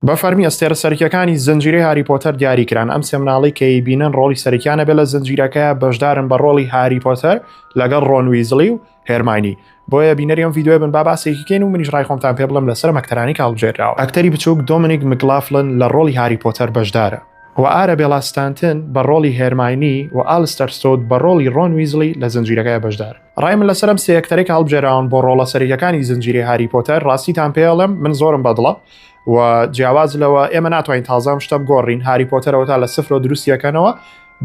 بە فەرمی ئەستێرە سەرکیەکانی زنجیرەی هاری پۆتەر دیاریکران ئەم سێ مناڵی کە بینن ڕۆڵی سەرکیانە بێت لە زنجیرەکە بەشدارن بە ڕۆڵی هاری پۆتەر لەگەڵ ڕۆن ویزلی و هێرماینی. بۆیە بینەری ئەم ڤیدیۆ بن با باسێکی کەین و منیش ڕای خۆمتان پێ بڵم لەسەر ئەکتەرانی کاڵبژێراوە. ئەکتەری بچووک دۆمینیک مکلافلن لە ڕۆڵی هاری پۆتەر بەشدارە و ئارە بێڵاستانتن بە ڕۆڵی هێرماینی و ئالستەر ستۆد بە ڕۆڵی ڕۆن ویزلی لە زنجیرەکەی بەشدار. ڕای من لەسەر ئەم سێ ئەکتەرەی کاڵبژێراون بۆ ڕۆڵە سەرکیەکانی زنجیرەی هاری پۆتەر ڕاستیتان پێڵم من زۆرم بەدڵە و جیاواز لەوە ئێمە ناتوانین تازەم شتە بگۆڕین هاری پۆتەرەوە تا لە سفر دروستیەکەنەوە.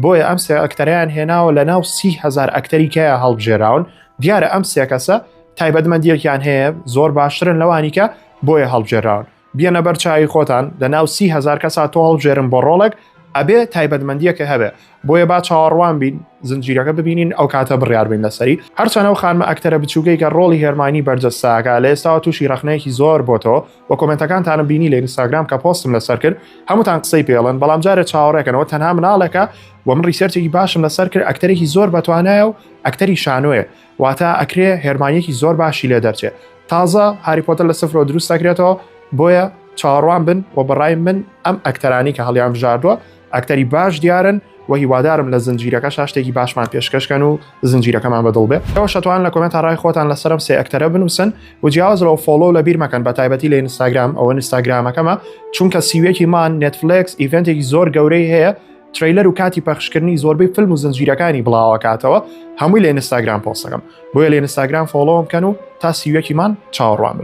بۆیە ئەم سێ ئەکتەریان هێناوە لە ناو 30,000 ئەکتەری کەیە هەڵبژێراون. دیارە ئەم سێ کەسە تایبەتمەندیەکیان هەیە زۆر باشترن لەوانی کە بۆیە هەڵبژێراون. بیەنە بەر چاوی خۆتان لە ناو 30,000 کەسا تۆ هەڵبژێرن بۆ ڕۆڵێک ئەبێ تایبەتمەندیەکە هەبێ. بۆیە با چاوەڕوان بین زنجیرەکە ببینین ئەو کاتە بڕیار بین لەسەری. هەرچەنە ئەو خانمە ئەکتەرە بچووکەی کە ڕۆڵی هێرماینی بەرجەستاکە لە ئێستاوە تووشی ڕخنەیەکی زۆر بۆتەوە و کۆمنتەکانتانم بینی لە ئینستاگرام کە پۆستم لەسەر کرد هەمووتان قسەی پێڵن بەڵام جارێ چاوەڕێکەنەوە تەنها مناڵێکە و من ریسێرچێکی باشم لەسەر کرد ئەکتەرێکی زۆر بەتوانایە و ئەکتەری شانۆیە واتە ئەکرێ هێرمانیەکی زۆر باشی لێ دەرچێت. تازە هاری پۆتەر لە سفر دروست دەکرێتەوە. بۆیە چاوەڕوان بن و بەڕای من ئەم ئەکتەرانی کە هەڵیان بژاردووە ئەکتەری باش دیارن و هیوادارم لە زنجیرەکە شتێکی باشمان پێشکەشکەن و زنجیرەکەمان بەدڵ بێ. ئەوە شەتوان لە کۆمنت ڕای خۆتان لەسەرم سێ ئەکتەرە بنووسن و جیاواز لەوە فۆلۆ لە بیر مەکەن بە تایبەتی لە ئینستاگرام ئەوە ئینستاگرامەکەمە چونکە سیوێکی مان نێتفلیکس ئیڤنتێکی زۆر گەورەی هەیە تریلەر و کاتی پەخشکردنی زۆربەی فیلم و زنجیرەکانی بڵاوەکاتەوە هەمووی لە ئینستاگرام پۆستەکەم. بۆیە لە ئینستاگرام فۆلۆم بکەن و تا سیوێکی مان چاوەڕوان بن.